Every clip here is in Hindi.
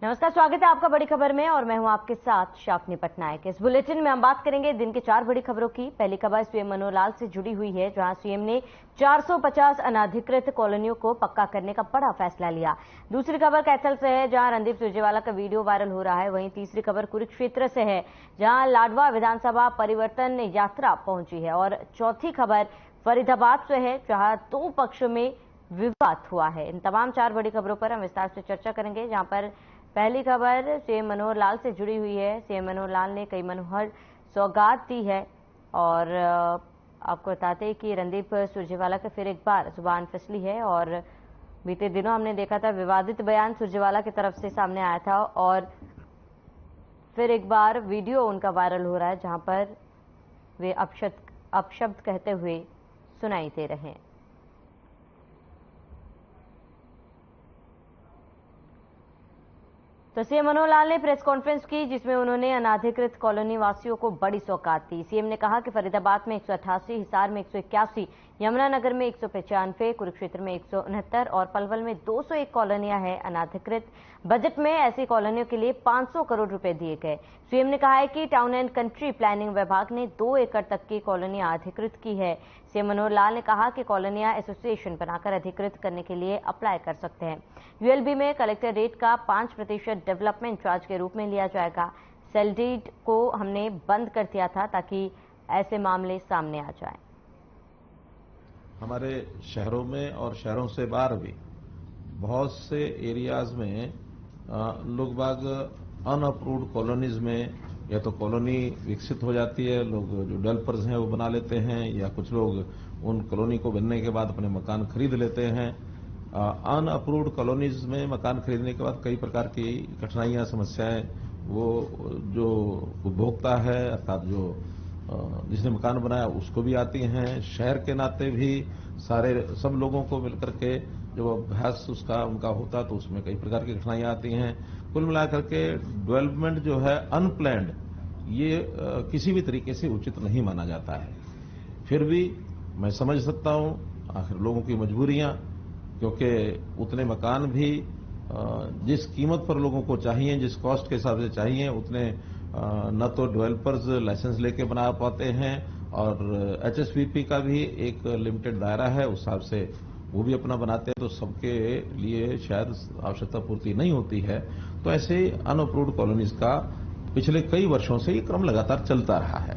नमस्कार, स्वागत है आपका बड़ी खबर में और मैं हूं आपके साथ शाफनी पटनायक। इस बुलेटिन में हम बात करेंगे दिन की 4 बड़ी खबरों की। पहली खबर सीएम मनोहर लाल से जुड़ी हुई है, जहां सीएम ने 450 अनाधिकृत कॉलोनियों को पक्का करने का बड़ा फैसला लिया। दूसरी खबर कैथल से है, जहां रणदीप सुरजेवाला का वीडियो वायरल हो रहा है। वहीं तीसरी खबर कुरुक्षेत्र से है, जहां लाडवा विधानसभा परिवर्तन यात्रा पहुंची है। और चौथी खबर फरीदाबाद से है, जहां 2 पक्षों में विवाद हुआ है। इन तमाम 4 बड़ी खबरों पर हम विस्तार से चर्चा करेंगे, जहां पर पहली खबर सीएम मनोहर लाल से जुड़ी हुई है। सीएम मनोहर लाल ने कई मनोहर सौगात दी है और आपको बताते हैं कि रणदीप सुरजेवाला का फिर एक बार जुबान फिसली है। और बीते दिनों हमने देखा था विवादित बयान सुरजेवाला की तरफ से सामने आया था और फिर एक बार वीडियो उनका वायरल हो रहा है, जहां पर वे अपशब्द कहते हुए सुनाई दे रहे हैं। तो सीएम मनोहर लाल ने प्रेस कॉन्फ्रेंस की, जिसमें उन्होंने अनाधिकृत कॉलोनी वासियों को बड़ी सौगात दी। सीएम ने कहा कि फरीदाबाद में 188, हिसार में 181, यमुनानगर में 195, कुरुक्षेत्र में 169 और पलवल में 201 कॉलोनियां हैं अनाधिकृत। बजट में ऐसी कॉलोनियों के लिए 500 करोड़ रुपए दिए गए। सीएम ने कहा है कि टाउन एंड कंट्री प्लानिंग विभाग ने 2 एकड़ तक की कॉलोनियां अधिकृत की है। सीएम मनोहर लाल ने कहा कि कॉलोनियां एसोसिएशन बनाकर अधिकृत करने के लिए अप्लाई कर सकते हैं। यूएलबी में कलेक्टर रेट का 5% डेवलपमेंट चार्ज के रूप में लिया जाएगा। सेल डीड को हमने बंद कर दिया था ताकि ऐसे मामले सामने आ जाएं। हमारे शहरों में और शहरों से बाहर भी बहुत से एरियाज में लोग बाग अनअप्रूव्ड कॉलोनीज में या तो कॉलोनी विकसित हो जाती है, लोग जो डेवलपर्स हैं वो बना लेते हैं, या कुछ लोग उन कॉलोनी को बनने के बाद अपने मकान खरीद लेते हैं। अनअप्रूव्ड कॉलोनीज में मकान खरीदने के बाद कई प्रकार की कठिनाइयां, समस्याएं वो जो उपभोक्ता है अर्थात जो जिसने मकान बनाया उसको भी आती हैं। शहर के नाते भी सब लोगों को मिलकर के जब अभ्यास उनका होता तो उसमें कई प्रकार की कठिनाइयां आती हैं। कुल मिलाकर के डेवलपमेंट जो है अनप्लैंड, ये किसी भी तरीके से उचित नहीं माना जाता है। फिर भी मैं समझ सकता हूं आखिर लोगों की मजबूरियां, क्योंकि उतने मकान भी जिस कीमत पर लोगों को चाहिए, जिस कॉस्ट के हिसाब से चाहिए, उतने न तो डेवलपर्स लाइसेंस लेके बना पाते हैं और एचएसवीपी का भी एक लिमिटेड दायरा है, उस हिसाब से वो भी अपना बनाते हैं, तो सबके लिए शायद आवश्यकता पूर्ति नहीं होती है। तो ऐसे अनअप्रूव्ड कॉलोनीज का पिछले कई वर्षों से ये क्रम लगातार चलता रहा है।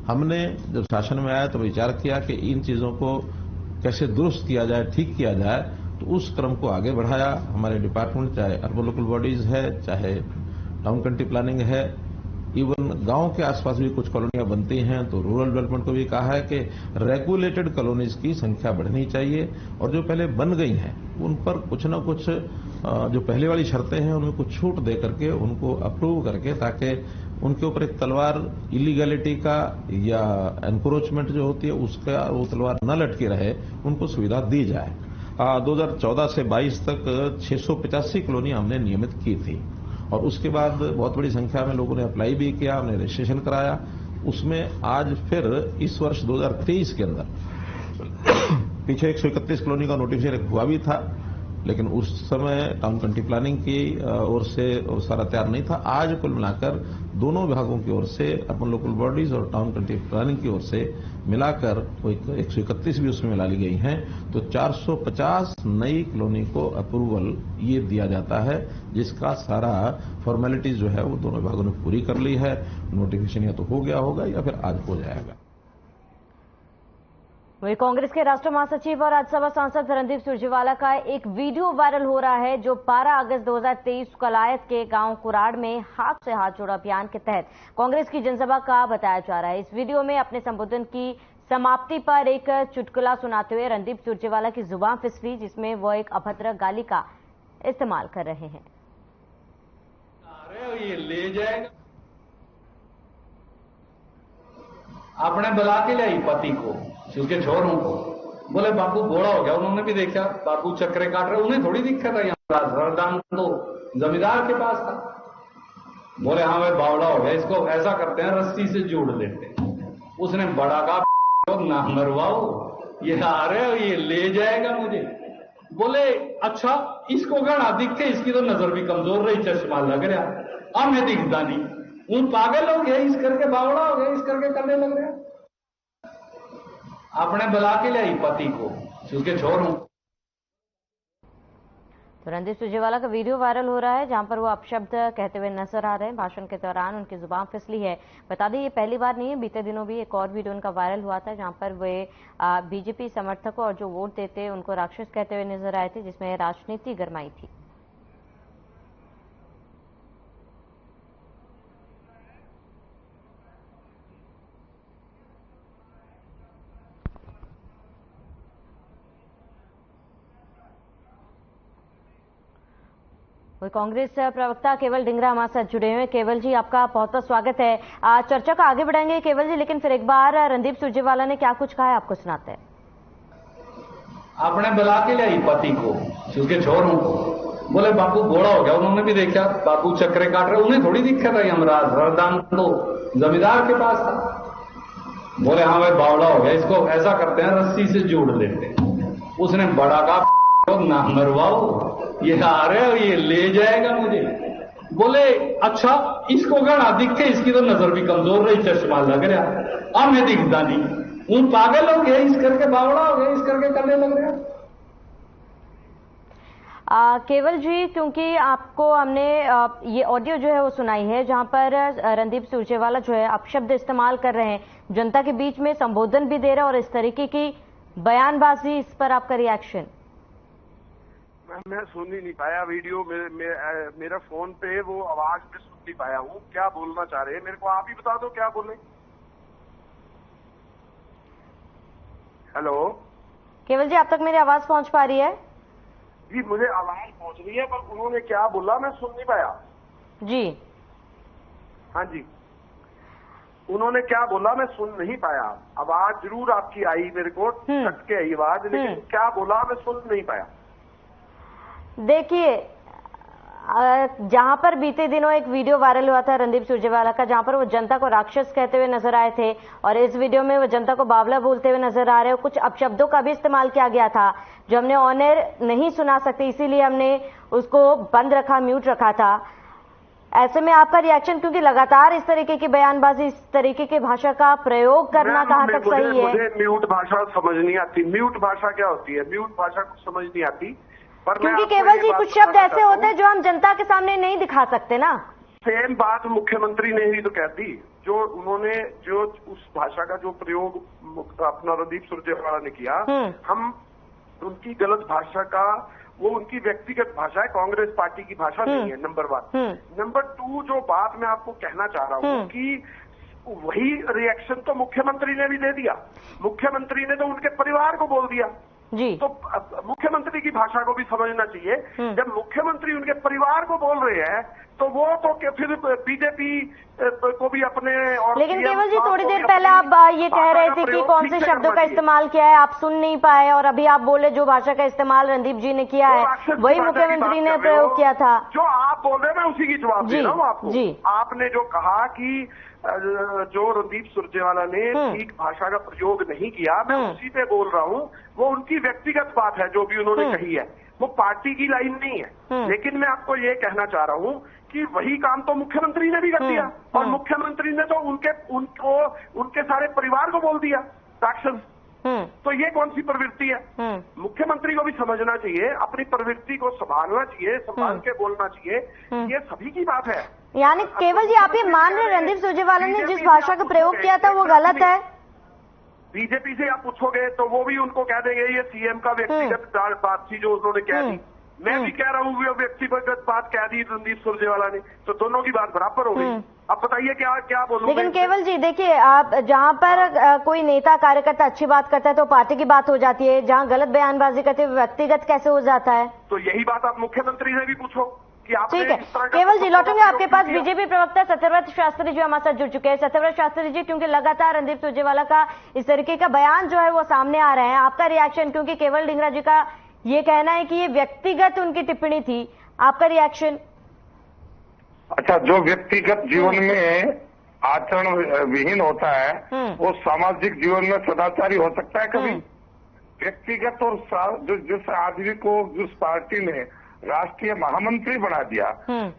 हमने जब शासन में आया तो विचार किया कि इन चीजों को कैसे दुरुस्त किया जाए, ठीक किया जाए, तो उस क्रम को आगे बढ़ाया। हमारे डिपार्टमेंट, चाहे अर्बन लोकल बॉडीज है, चाहे टाउन कंट्री प्लानिंग है, इवन गांव के आसपास भी कुछ कॉलोनियां बनती हैं, तो रूरल डेवलपमेंट को भी कहा है कि रेगुलेटेड कॉलोनीज की संख्या बढ़नी चाहिए और जो पहले बन गई हैं उन पर कुछ न कुछ जो पहले वाली शर्तें हैं उनमें कुछ छूट दे करके उनको अप्रूव करके, ताकि उनके ऊपर एक तलवार इलीगैलिटी का या एनक्रोचमेंट जो होती है उसका वो तलवार न लटकी रहे, उनको सुविधा दी जाए। 2014 से 22 तक 685 कॉलोनी हमने नियमित की थी और उसके बाद बहुत बड़ी संख्या में लोगों ने अप्लाई भी किया, हमने रजिस्ट्रेशन कराया। उसमें आज फिर इस वर्ष 2023 के अंदर पीछे 131 कॉलोनी का नोटिफिकेशन हुआ भी था, लेकिन उस समय टाउन कंट्री प्लानिंग की ओर से सारा तैयार नहीं था। आज कुल मिलाकर दोनों विभागों की ओर से, अर्बन लोकल बॉडीज और टाउन कंट्री प्लानिंग की ओर से मिलाकर 131 भी उसमें मिला ली गई हैं, तो 450 नई कॉलोनी को अप्रूवल ये दिया जाता है, जिसका सारा फॉर्मेलिटीज जो है वो दोनों विभागों ने पूरी कर ली है। नोटिफिकेशन या तो हो गया होगा या फिर आज हो जाएगा। वही कांग्रेस के राष्ट्रीय महासचिव और राज्यसभा सांसद रणदीप सुरजेवाला का एक वीडियो वायरल हो रहा है, जो 12 अगस्त 2023 कलायत के गांव कुराड़ में हाथ से हाथ जोड़ो अभियान के तहत कांग्रेस की जनसभा का बताया जा रहा है। इस वीडियो में अपने संबोधन की समाप्ति पर एक चुटकुला सुनाते हुए रणदीप सुरजेवाला की जुबान फिसली, जिसमें वो एक अभद्र गाली का इस्तेमाल कर रहे हैं। अरे ये ले जाएगा, आपने बुला के लाई पति को, क्योंकि छोरों को बोले बापू घोड़ा हो गया। उन्होंने भी देखा बापू चक्रे काट रहे, उन्हें थोड़ी दिक्कत है। यहाँ सरदान तो जमींदार के पास था, बोले हाँ भाई बावड़ा हो गया, इसको ऐसा करते हैं रस्सी से जोड़ देते हैं। उसने बड़ा का ना मरवाओ, ये आ रहे हो, ये ले जाएगा मुझे। बोले अच्छा इसको गणा दिखे, इसकी तो नजर भी कमजोर रही, चश्मा लग रहा, अब मैं दिखता नहीं, वो पागल हो गया, इस करके बावड़ा हो गया, इस करके करने लग रहा। आपने बुला के लाई पति को, क्योंकि छोर हूं। तो रणदीप सुरजेवाला का वीडियो वायरल हो रहा है जहां पर वो अपशब्द कहते हुए नजर आ रहे हैं। भाषण के दौरान उनकी जुबान फिसली है। बता दें ये पहली बार नहीं है, बीते दिनों भी एक और वीडियो उनका वायरल हुआ था जहां पर वे बीजेपी समर्थकों और जो वोट देते उनको राक्षस कहते हुए नजर आए थे, जिसमें राजनीति गरमाई थी। कांग्रेस प्रवक्ता केवल डिंगरा हमारे साथ जुड़े हुए हैं। केवल जी आपका बहुत बहुत स्वागत है। चर्चा को आगे बढ़ाएंगे केवल जी, लेकिन फिर एक बार रणदीप सुरजेवाला ने क्या कुछ कहा है आपको सुनाते हैं। आपने बुला के लाई पति को, क्योंकि छोर हूं, बोले बापू घोड़ा हो गया, उन्होंने भी देखा बापू चक्रे काट रहे, उन्हें थोड़ी दिखा था यमराज, वरदान तो जमींदार के पास था। बोले हाँ भाई बावड़ा हो गया, इसको ऐसा करते हैं रस्सी से जोड़ देते। उसने बड़ा का ना मरवाओ, ये आ रहे और ये ले जाएगा मुझे। बोले अच्छा इसको गणा दिखे, इसकी तो नजर भी कमजोर रही, चश्मा लग रहा, अब मैं दिखता नहीं, वो पागल हो गया, इस करके बावड़ा हो गया, इस करके करने लग रहा। केवल जी, क्योंकि आपको हमने ये ऑडियो जो है वो सुनाई है जहां पर रणदीप सुरजेवाला जो है अपशब्द इस्तेमाल कर रहे हैं, जनता के बीच में संबोधन भी दे रहे हैं और इस तरीके की बयानबाजी, इस पर आपका रिएक्शन? मैं सुन ही नहीं पाया वीडियो, मेरा फोन पे वो आवाज में सुन नहीं पाया हूँ। क्या बोलना चाह रहे हैं मेरे को आप ही बता दो, क्या बोले। हेलो केवल जी, आप तक मेरी आवाज पहुंच पा रही है? जी मुझे आवाज पहुंच रही है, पर उन्होंने क्या बोला मैं सुन नहीं पाया। जी हाँ जी, उन्होंने क्या बोला मैं सुन नहीं पाया। आवाज जरूर आपकी आई मेरे को, कट के आई आवाज, लेकिन क्या बोला मैं सुन नहीं पाया। देखिए, जहां पर बीते दिनों एक वीडियो वायरल हुआ था रणदीप सुरजेवाला का, जहां पर वो जनता को राक्षस कहते हुए नजर आए थे और इस वीडियो में वो जनता को बावला बोलते हुए नजर आ रहे हो। कुछ अपशब्दों का भी इस्तेमाल किया गया था जो हमने ऑन एयर नहीं सुना सकते, इसीलिए हमने उसको बंद रखा, म्यूट रखा था। ऐसे में आपका रिएक्शन, क्योंकि लगातार इस तरीके की बयानबाजी, इस तरीके की भाषा का प्रयोग करना कहां तक सही है? मुझे म्यूट भाषा समझ नहीं आती। म्यूट भाषा क्या होती है? म्यूट भाषा कुछ समझ नहीं आती। पर क्योंकि केवल जी कुछ शब्द ऐसे होते हैं जो हम जनता के सामने नहीं दिखा सकते ना। सेम बात मुख्यमंत्री ने ही तो कह दी, जो उन्होंने जो उस भाषा का जो प्रयोग अपना रणदीप सुरजेवाला ने किया, हम उनकी गलत भाषा का, वो उनकी व्यक्तिगत भाषा है, कांग्रेस पार्टी की भाषा नहीं है, नंबर 1। नंबर 2 जो बात मैं आपको कहना चाह रहा हूँ कि वही रिएक्शन तो मुख्यमंत्री ने भी दे दिया। मुख्यमंत्री ने तो उनके परिवार को बोल दिया जी। तो मुख्यमंत्री की भाषा को भी समझना चाहिए। जब मुख्यमंत्री उनके परिवार को बोल रहे हैं तो वो तो फिर बीजेपी को भी अपने, और लेकिन केवल जी थोड़ी देर पहले आप ये कह रहे थे कि कौन से शब्दों का इस्तेमाल किया है आप सुन नहीं पाए, और अभी आप बोले जो भाषा का इस्तेमाल रणदीप जी ने किया है वही मुख्यमंत्री ने प्रयोग किया था। जो आप बोल रहे हैं मैं उसी की जवाब दे रहा हूँ आपको। आपने जो कहा कि जो रणदीप सुरजेवाला ने ठीक भाषा का प्रयोग नहीं किया, मैं उसी पे बोल रहा हूँ। वो उनकी व्यक्तिगत बात है जो भी उन्होंने कही है, वो पार्टी की लाइन नहीं है। लेकिन मैं आपको ये कहना चाह रहा हूँ कि वही काम तो मुख्यमंत्री ने भी कर दिया, और मुख्यमंत्री ने तो उनके सारे परिवार को बोल दिया राक्षस। तो ये कौन सी प्रवृत्ति है? मुख्यमंत्री को भी समझना चाहिए, अपनी प्रवृत्ति को संभालना चाहिए, संभाल के बोलना चाहिए। ये सभी की बात है। यानी केवल जी आप ये मान रहे रणदीप सुरजेवाला ने जिस भाषा का प्रयोग किया था वो गलत है? बीजेपी से आप पूछोगे तो वो भी उनको कह देंगे ये सीएम का व्यक्तिगत बात थी जो उन्होंने कह दी। मैं भी कह रहा हूँ वो व्यक्तिगत बात कह दी रणदीप सुरजेवाला ने, तो दोनों की बात बराबर हो गई। अब बताइए क्या बोलूं? लेकिन केवल जी देखिए, आप जहां पर कोई नेता कार्यकर्ता अच्छी बात करता है तो पार्टी की बात हो जाती है, जहां गलत बयानबाजी करते हुए व्यक्तिगत कैसे हो जाता है? तो यही बात आप मुख्यमंत्री से भी पूछो कि आप। ठीक है, केवल जी लौटूंगे आपके पास। बीजेपी प्रवक्ता सत्यव्रत शास्त्री जी हमारे साथ जुड़ चुके हैं। सत्यव्रत शास्त्री जी, क्योंकि लगातार रणदीप सुरजेवाला का इस तरीके का बयान जो है वो सामने आ रहे हैं, आपका रिएक्शन? क्योंकि केवल डिंगरा जी का ये कहना है कि ये व्यक्तिगत उनकी टिप्पणी थी, आपका रिएक्शन? अच्छा, जो व्यक्तिगत जीवन में आचरण विहीन होता है वो सामाजिक जीवन में सदाचारी हो सकता है कभी? व्यक्तिगत और जिस आदमी को जिस पार्टी ने राष्ट्रीय महामंत्री बना दिया,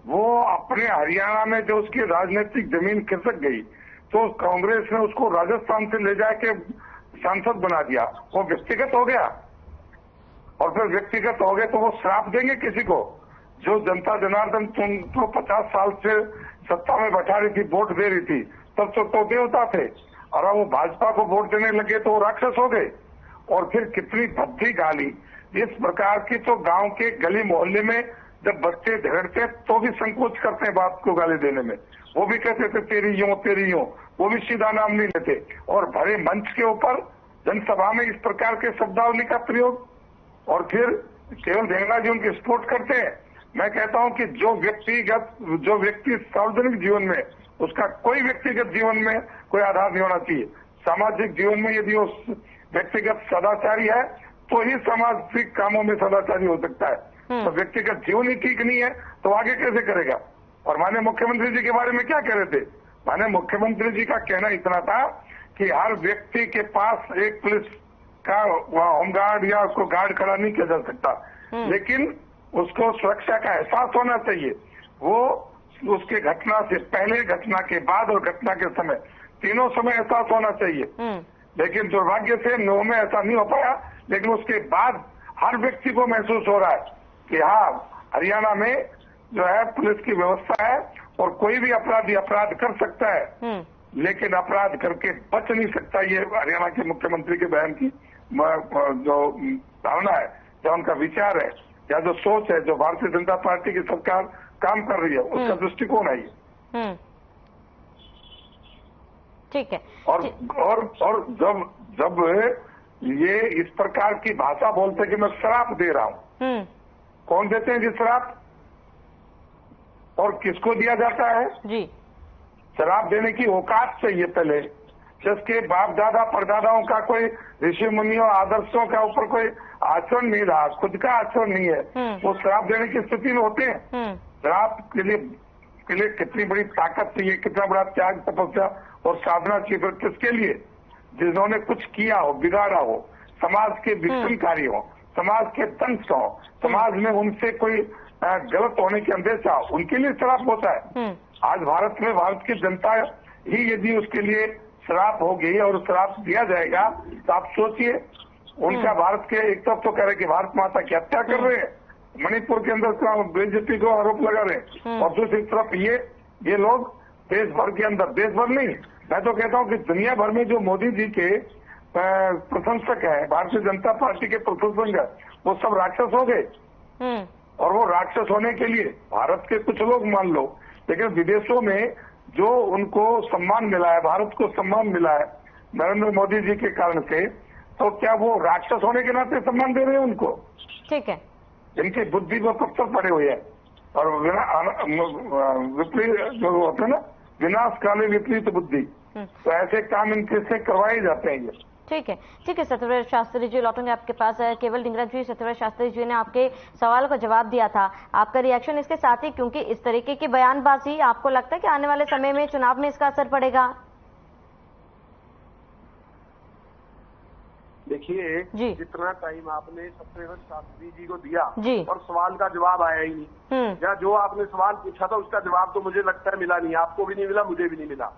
वो अपने हरियाणा में जो उसकी राजनीतिक जमीन खिसक गई, तो कांग्रेस ने उसको राजस्थान से ले जाके सांसद बना दिया। वो व्यक्तिगत हो गया, और फिर व्यक्तिगत हो गए तो वो श्राप देंगे किसी को? जो जनता जनार्दन तुमको 50 साल से सत्ता में बैठा रही थी, वोट दे रही थी, तब तो देवता थे, और अब वो भाजपा को वोट देने लगे तो वो राक्षस हो गए। और फिर कितनी भद्दी गाली इस प्रकार की, तो गांव के गली मोहल्ले में जब बच्चे झगड़ते तो भी संकोच करते हैं बात को गाली देने में। वो भी कहते थे तेरी यूं, वो भी सीधा नाम नहीं लेते। और भरे मंच के ऊपर जनसभा में इस प्रकार के शब्दावली का प्रयोग, और फिर केवल देंगड़ा जी उनकी सपोर्ट करते हैं। मैं कहता हूं कि जो व्यक्ति सार्वजनिक जीवन में, उसका कोई व्यक्तिगत जीवन में कोई आधार नहीं होना चाहिए। सामाजिक जीवन में यदि वो व्यक्तिगत सदाचारी है तो ही सामाजिक कामों में सदाचारी हो सकता है। तो व्यक्तिगत जीवन ही ठीक नहीं है तो आगे कैसे करेगा? और माननीय मुख्यमंत्री जी के बारे में क्या कह रहे थे? माननीय मुख्यमंत्री जी का कहना इतना था कि हर व्यक्ति के पास एक पुलिस का होमगार्ड या उसको गार्ड खड़ा नहीं किया जा सकता, लेकिन उसको सुरक्षा का एहसास होना चाहिए। वो उसके घटना से पहले, घटना के बाद और घटना के समय, तीनों समय एहसास होना चाहिए। लेकिन दुर्भाग्य से 9 में ऐसा नहीं हो पाया, लेकिन उसके बाद हर व्यक्ति को महसूस हो रहा है कि हाँ, हरियाणा में जो है पुलिस की व्यवस्था है और कोई भी अपराधी अपराध कर सकता है, लेकिन अपराध करके बच नहीं सकता। ये हरियाणा के मुख्यमंत्री के बयान की जो भावना है, या उनका विचार है, या जो सोच है, जो भारतीय जनता पार्टी की सरकार काम कर रही है, उसका दृष्टिकोण है ये। ठीक है। और जब ये इस प्रकार की भाषा बोलते कि मैं शराब दे रहा हूं, कौन देते हैं जी शराब, और किसको दिया जाता है जी? शराब देने की औकात चाहिए पहले। जिसके बाप दादा परदादाओं का कोई ऋषि मुनियों आदर्शों का ऊपर कोई आचरण नहीं रहा, खुद का आचरण नहीं है, वो शराब देने की स्थिति में होते हैं। शराब के लिए कितनी बड़ी ताकत चाहिए, कितना बड़ा त्याग, तपस्या और साधना चाहिए। फिर किसके लिए? जिन्होंने कुछ किया हो, बिगाड़ा हो, समाज के विघटनकारी हो, समाज के दंश हो, समाज में उनसे कोई गलत होने की अंदेशा, उनके लिए शराब होता है। आज भारत में भारत की जनता ही यदि उसके लिए शराब हो गई और शराब दिया जाएगा, तो आप सोचिए, उनका भारत के एक तरफ तो कह रहे कि भारत माता की हत्या कर रहे हैं, मणिपुर के अंदर बीजेपी को आरोप लगा रहे हैं, और दूसरी तरफ ये लोग देश भर के अंदर, देश भर नहीं, मैं तो कहता हूं कि दुनिया भर में जो मोदी जी के प्रशंसक है, भारतीय जनता पार्टी के प्रशंसक है, वो सब राक्षस हो गए। और वो राक्षस होने के लिए भारत के कुछ लोग मान लो, लेकिन विदेशों में जो उनको सम्मान मिला है, भारत को सम्मान मिला है नरेंद्र मोदी जी के कारण से, तो क्या वो राक्षस होने के नाते सम्मान दे रहे हैं उनको? ठीक है। इनकी बुद्धि को पत्थर पड़े हुए हैं, और विपरीत जो होते हैं ना, विनाश काले विपरीत बुद्धि, तो ऐसे काम इनके से करवाए जाते हैं ये। ठीक है, ठीक है। सत्यव्रत शास्त्री जी, लौटेंगे आपके पास। केवल ढींगरा जी, सत्यव्रत शास्त्री जी ने आपके सवाल का जवाब दिया था, आपका रिएक्शन इसके साथ ही, क्योंकि इस तरीके की बयानबाजी, आपको लगता है कि आने वाले समय में चुनाव में इसका असर पड़ेगा? देखिए, जितना टाइम आपने सत्यव्रत शास्त्री जी को दिया और सवाल का जवाब आया ही नहीं, या जो आपने सवाल पूछा था उसका जवाब तो मुझे लगता है मिला नहीं, आपको भी नहीं मिला, मुझे भी नहीं मिला।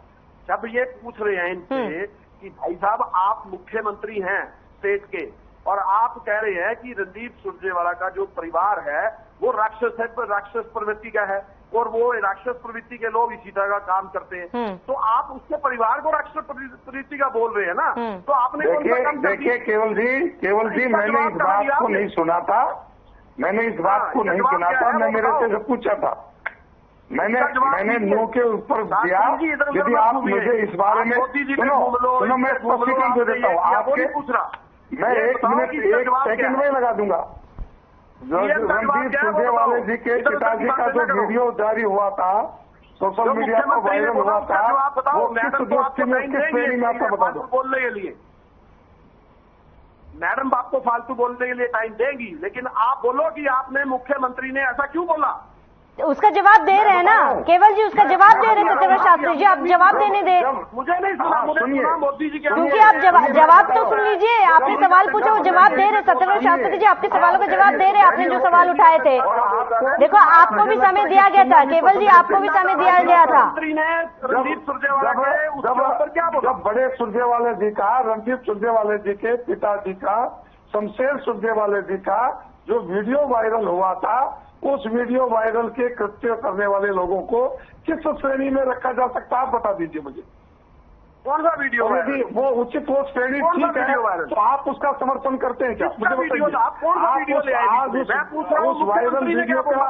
जब ये पूछ रहे हैं इनसे कि भाई साहब आप मुख्यमंत्री हैं स्टेट के, और आप कह रहे हैं कि रणदीप सुरजेवाला का जो परिवार है वो राक्षस है, राक्षस प्रवृत्ति का है, और वो राक्षस प्रवृत्ति के लोग इसी तरह का काम करते हैं, तो आप उसके परिवार को राक्षस प्रवृत्ति का बोल रहे हैं ना, तो आपने देखिए केवल जी मैंने इस बात को नहीं सुना था, मैं मेरे से पूछा था, मैंने नो के ऊपर दिया। यदि आप मुझे इस बारे में सुनो मैं स्पष्टीकरण दे देता हूँ आपके, मैं 1 मिनट 1 सेकंड में लगा दूंगा। रणदीप सुरजेवाला जी के पिताजी का जो वीडियो जारी हुआ था, सोशल मीडिया पर वायरल हुआ था, वो किस दोस्ती में, किस श्रेणी में, आपको बता दो। बोलने के लिए मैडम आपको फालतू बोलने के लिए टाइम देंगी, लेकिन आप बोलो कि आपने मुख्यमंत्री ने ऐसा क्यों बोला, उसका जवाब दे रहे हैं ना केवल जी, उसका जवाब दे रहे हैं सत्यव्रत शास्त्री जी, आप जवाब देने दे। मुझे नहीं सुना, मुझे सुना मोदी जी के, क्योंकि आप जवाब तो सुन लीजिए, आपने सवाल पूछा वो जवाब दे रहे। सत्यव्रत शास्त्री जी आपके सवालों का जवाब दे रहे, आपने जो सवाल उठाए थे। देखो आपको भी समय दिया गया था, केवल जी आपको भी समय दिया गया था। रणदीप सुरजेवाला के ऊपर क्या बोला? जब बड़े सुरजेवाला जी का, रणदीप सुरजेवाला जी के पिताजी का, शमशेर सुरजेवाला जी का जो वीडियो वायरल हुआ था, उस वीडियो वायरल के कृत्य करने वाले लोगों को किस श्रेणी में रखा जा सकता है, आप बता दीजिए मुझे। कौन सा वीडियो वायरल? वो उचित, वो श्रेणी ठीक है, तो आप उसका समर्थन करते हैं क्या? मुझे बताइए, आप कौन सा वीडियो ले आए? मैं पूछ रहा हूँ उस वायरल वीडियो का,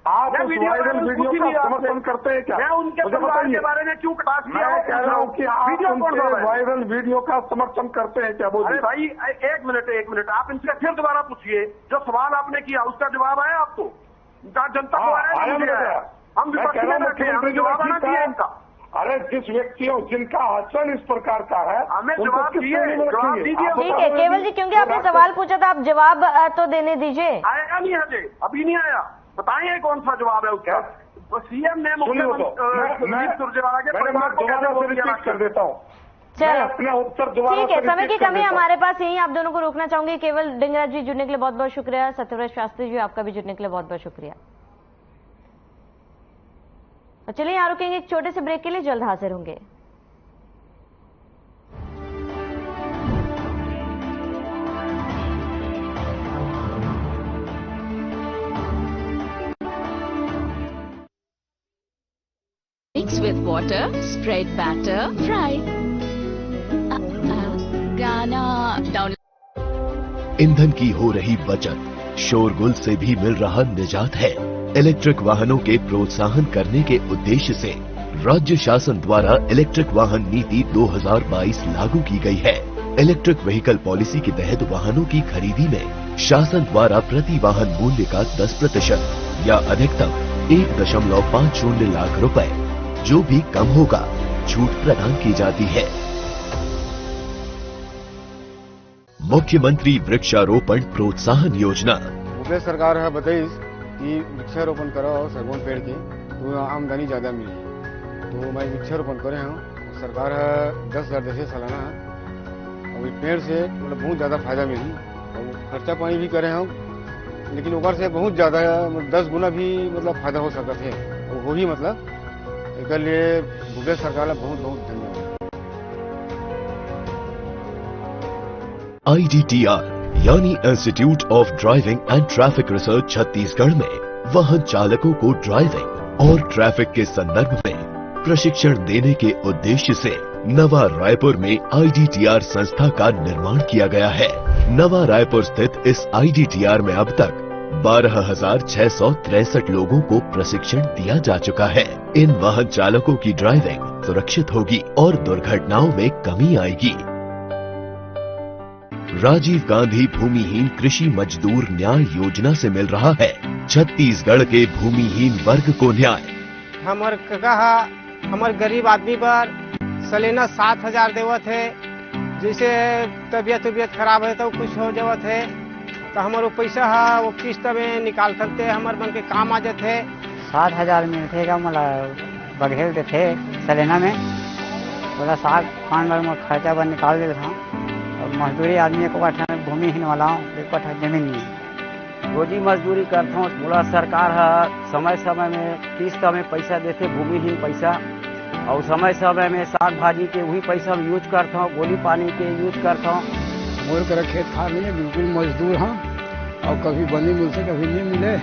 आप उस वायरल वीडियो का समर्थन करते हैं क्या? मैं उनके परिवार के बारे में क्यों कटाक्ष किया? मैं कह रहा हूँ कि आप उनके वायरल वीडियो का समर्थन करते हैं क्या? अरे भाई एक मिनट, आप इनसे फिर दोबारा पूछिए, जो सवाल आपने किया उसका जवाब आया आपको? जनता को आया, हम विपक्ष में बैठे, हमें जवाब आना चाहिए इनका। अरे जिस व्यक्तियों जिनका आचरण इस प्रकार का है, हमें जवाब दीजिए। ठीक है केवल जी, क्योंकि आपने सवाल पूछा था, आप जवाब तो देने दीजिए। आएगा नहीं अजय, अभी नहीं आया, बताइए कौन सा जवाब है उसका। सीएम ने मुख्यमंत्री सुरजेवाला के परिवार को रिपीट कर देता हूँ। चलो अपना उत्तर दोबारा ठीक है, समय की कमी हमारे पास, यही आप दोनों को रोकना चाहूंगी। केवल डिंगराज जी जुड़ने के लिए बहुत बहुत शुक्रिया, सत्यव्रत शास्त्री जी आपका भी जुड़ने के लिए बहुत बहुत शुक्रिया। और चलिए यहाँ रुकेंगे एक छोटे से ब्रेक के लिए, जल्द हाजिर होंगे। Mix with water, spread batter, fry. गाना डाउन। ईंधन की हो रही बचत, शोरगुल से भी मिल रहा निजात है। इलेक्ट्रिक वाहनों के प्रोत्साहन करने के उद्देश्य से राज्य शासन द्वारा इलेक्ट्रिक वाहन नीति 2022 लागू की गई है। इलेक्ट्रिक व्हीकल पॉलिसी के तहत वाहनों की खरीदी में शासन द्वारा प्रति वाहन मूल्य का 10% या अधिकतम 1.50 लाख रुपए, जो भी कम होगा, छूट प्रदान की जाती है। मुख्यमंत्री वृक्षारोपण प्रोत्साहन योजना। प्रदेश सरकार है बताइए कि वृक्षारोपण करो सगुन पेड़ की, तो आमदनी ज्यादा मिली, तो मैं वृक्षारोपण करे हूँ। सरकार है 10,000 देते सालाना, और पेड़ से मतलब बहुत ज्यादा फायदा मिली, और खर्चा पानी भी करे हूँ, लेकिन ऊपर से बहुत ज्यादा 10 गुना भी मतलब फायदा हो सकता है, और वो भी मतलब एक लिए प्रदेश सरकार का बहुत बहुत धन्यवाद। IDTR यानी institute of driving and traffic research Chhattisgarh में वाहन चालकों को ड्राइविंग और ट्रैफिक के संदर्भ में प्रशिक्षण देने के उद्देश्य से नवा रायपुर में IDTR संस्था का निर्माण किया गया है। नवा रायपुर स्थित इस IDTR में अब तक 12,663 लोगों को प्रशिक्षण दिया जा चुका है। इन वाहन चालकों की ड्राइविंग सुरक्षित होगी और दुर्घटनाओं में कमी आएगी। राजीव गांधी भूमिहीन कृषि मजदूर न्याय योजना से मिल रहा है छत्तीसगढ़ के भूमिहीन वर्ग को न्याय। हमार कहा हमार गरीब आदमी पर सलेना 7,000 देवत है, जैसे तबियत खराब है तो कुछ हो जावत है, तो हमारे पैसा है वो किस्त में निकाल सकते हैं, हमारे बन के काम आ जाते। 7,000 मिलते का मतलब बघेल देते सलेना में, बोला 7-5 में खर्चा पर निकाल देता हूँ। और मजदूरी आदमी को भूमिहीन वाला हूँ, 1 कट्ठा जमीन नहीं है, रोजी मजदूरी करता हूँ। बोला सरकार है समय समय में किस्त में पैसा देते, भूमिहीन पैसा, और समय समय में साग भाजी के वही पैसा यूज करता हूँ, गोली पानी के यूज करता हूँ। मोर कर खेत खार नहीं है, बिल्कुल मजदूर हाँ, और कभी बनी मिलते कभी नहीं मिले,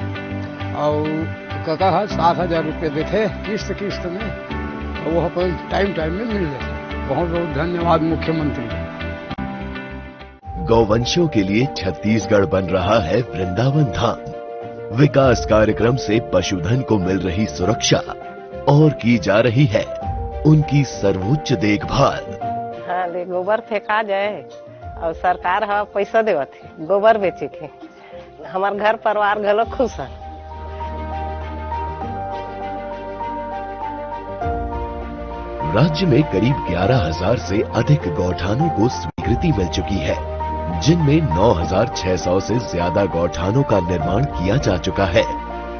और कहता है 7,000 रुपये देते किस्त में, और वो अपन टाइम में मिल जाए। बहुत बहुत धन्यवाद मुख्यमंत्री। गौवंशों के लिए छत्तीसगढ़ बन रहा है वृंदावन धाम। विकास कार्यक्रम से पशुधन को मिल रही सुरक्षा और की जा रही है उनकी सर्वोच्च देखभाल। हाँ, गोबर फेंका जाए और सरकार हाँ पैसा देवत है गोबर बेचे के, हमार घर परिवार घलो खुश है। राज्य में करीब 11,000 से अधिक गौठानों को स्वीकृति मिल चुकी है, जिनमें 9,600 से ज्यादा गौठानों का निर्माण किया जा चुका है।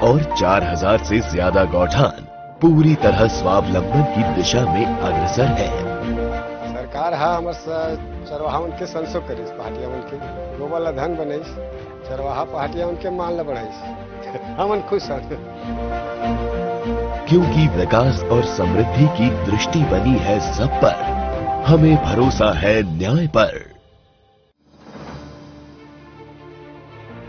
और 4000 से ज्यादा गौठान पूरी तरह स्वावलंबन की दिशा में अग्रसर है। सरकार है हमारे चरवाहा के संसो करी पहाटिया के गोबर धन बने चरवाहा पहाटिया उनके मान ला बढ़ाई हमन खुश हैं। क्योंकि विकास और समृद्धि की दृष्टि बनी है सब पर, हमें भरोसा है न्याय पर।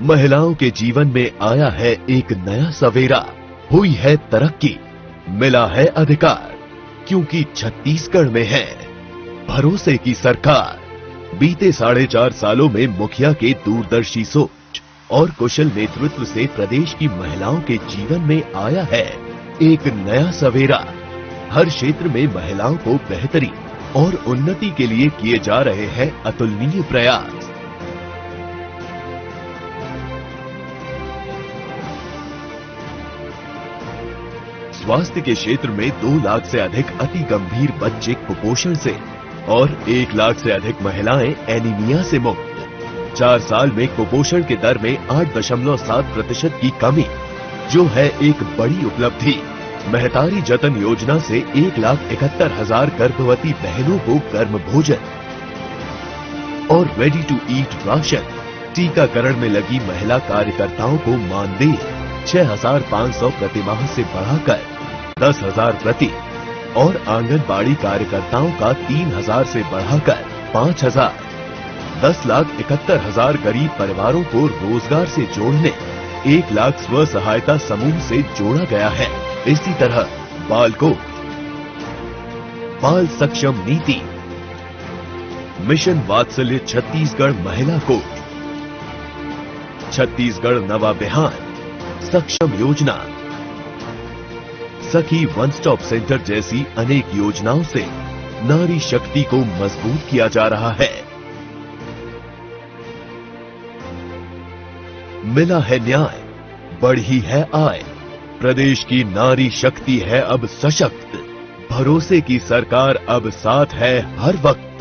महिलाओं के जीवन में आया है एक नया सवेरा, हुई है तरक्की, मिला है अधिकार, क्योंकि छत्तीसगढ़ में है भरोसे की सरकार। बीते 4.5 सालों में मुखिया के दूरदर्शी सोच और कुशल नेतृत्व से प्रदेश की महिलाओं के जीवन में आया है एक नया सवेरा। हर क्षेत्र में महिलाओं को बेहतरी और उन्नति के लिए किए जा रहे हैं अतुलनीय प्रयास। स्वास्थ्य के क्षेत्र में 2 लाख से अधिक अति गंभीर बच्चे कुपोषण से और 1 लाख से अधिक महिलाएं एनीमिया से मुक्त। 4 साल में कुपोषण के दर में 8.7% की कमी, जो है एक बड़ी उपलब्धि। महतारी जतन योजना से 1,71,000 गर्भवती बहनों को गर्म भोजन और रेडी टू ईट राशन। टीकाकरण में लगी महिला कार्यकर्ताओं को मानदेय 6,500 प्रतिमाह से बढ़ाकर 10,000 प्रति और आंगनबाड़ी कार्यकर्ताओं का 3,000 से बढ़ाकर 5,000। 10,71,000 गरीब परिवारों को रोजगार से जोड़ने 1 लाख स्व सहायता समूह से जोड़ा गया है। इसी तरह बाल सक्षम नीति, मिशन वात्सल्य छत्तीसगढ़ महिला कोष, छत्तीसगढ़ नवा बिहान सक्षम योजना, सखी वन स्टॉप सेंटर जैसी अनेक योजनाओं से नारी शक्ति को मजबूत किया जा रहा है। मिला है न्याय, बढ़ी है आय, प्रदेश की नारी शक्ति है अब सशक्त, भरोसे की सरकार अब साथ है हर वक्त।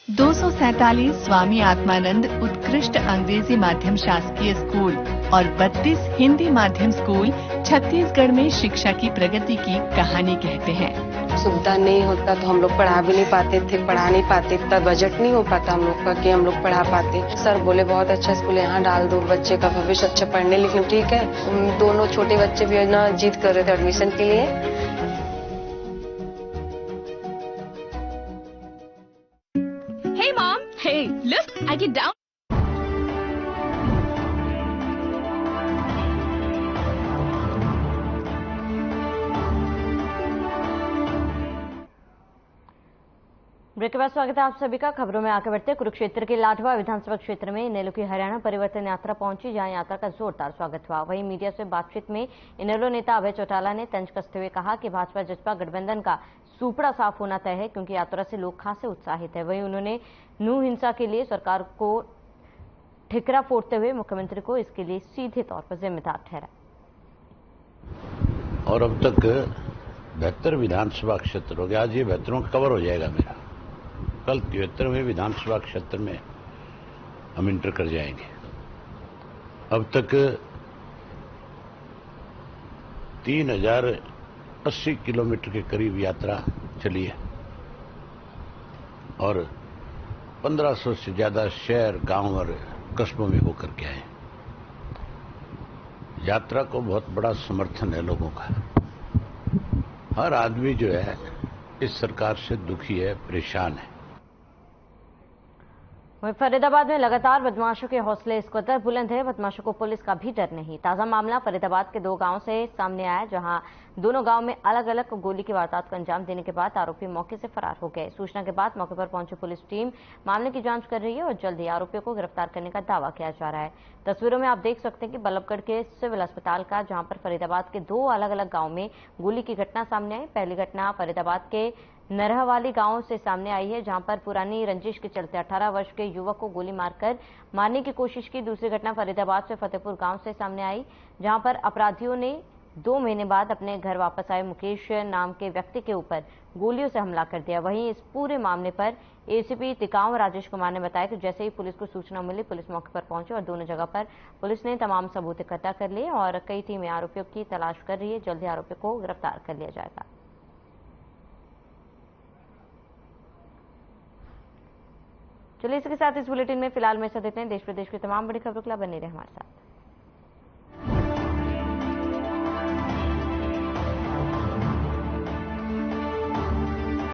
247 स्वामी आत्मानंद उत्कृष्ट अंग्रेजी माध्यम शासकीय स्कूल और 32 हिंदी माध्यम स्कूल छत्तीसगढ़ में शिक्षा की प्रगति की कहानी कहते हैं। सुविधा नहीं होता तो हम लोग पढ़ा भी नहीं पाते थे, पढ़ा नहीं पाते, इतना बजट नहीं हो पाता हम लोग का कि हम लोग पढ़ा पाते। सर बोले बहुत अच्छा स्कूल यहाँ डाल दो, बच्चे का भविष्य अच्छा पढ़ने लिखने। ठीक है, दोनों छोटे बच्चे भी ना जिद कर रहे थे एडमिशन के लिए। Hey mom, hey look, I get down. Break के बाद स्वागत है आप सभी का। खबरों में आगे बढ़ते कुरुक्षेत्र के लाडवा विधानसभा क्षेत्र में इनेलो की हरियाणा परिवर्तन यात्रा पहुंची, जहां यात्रा का जोरदार स्वागत हुआ। वहीं मीडिया से बातचीत में इनेलो नेता अभय चौटाला ने तंज कसते हुए कहा कि भाजपा जसपा गठबंधन का सूपड़ा साफ होना तय है, क्योंकि यात्रा से लोग खासे उत्साहित है। वहीं उन्होंने नू हिंसा के लिए सरकार को ठिकरा फोड़ते हुए मुख्यमंत्री को इसके लिए सीधे तौर पर जिम्मेदार ठहरा। और अब तक 72 विधानसभा क्षेत्र हो गया, आज ये 72 कवर हो जाएगा मेरा। कल 73वें विधानसभा क्षेत्र में हम इंटर कर जाएंगे। अब तक 3080 किलोमीटर के करीब यात्रा चली है और 1500 से ज्यादा शहर, गांव और कस्बों में होकर के आए। यात्रा को बहुत बड़ा समर्थन है लोगों का। हर आदमी जो है इस सरकार से दुखी है, परेशान है। फरीदाबाद में लगातार बदमाशों के हौसले इस कदर बुलंद है, बदमाशों को पुलिस का भी डर नहीं। ताजा मामला फरीदाबाद के 2 गांवों से सामने आया, जहां दोनों गांव में अलग अलग गोली की वारदात को अंजाम देने के बाद आरोपी मौके से फरार हो गए। सूचना के बाद मौके पर पहुंची पुलिस टीम मामले की जांच कर रही है और जल्द ही आरोपियों को गिरफ्तार करने का दावा किया जा रहा है। तस्वीरों में आप देख सकते हैं कि बल्लभगढ़ के सिविल अस्पताल का, जहां पर फरीदाबाद के 2 अलग अलग गाँव में गोली की घटना सामने आई। पहली घटना फरीदाबाद के नरहवाली गांव से सामने आई है, जहां पर पुरानी रंजिश के चलते 18 वर्ष के युवक को गोली मारकर मारने की कोशिश की। दूसरी घटना फरीदाबाद से फतेहपुर गांव से सामने आई, जहां पर अपराधियों ने 2 महीने बाद अपने घर वापस आए मुकेश नाम के व्यक्ति के ऊपर गोलियों से हमला कर दिया। वहीं इस पूरे मामले पर एसीपी टिकाऊ राजेश कुमार ने बताया कि जैसे ही पुलिस को सूचना मिली, पुलिस मौके पर पहुंची और दोनों जगह पर पुलिस ने तमाम सबूत इकट्ठा कर लिए और कई टीमें आरोपियों की तलाश कर रही है। जल्द ही आरोपियों को गिरफ्तार कर लिया जाएगा। चलिए, इसके साथ इस बुलेटिन में फिलहाल में देते हैं। देश प्रदेश की तमाम बड़ी खबरों के लिए बने रहे हमारे साथ।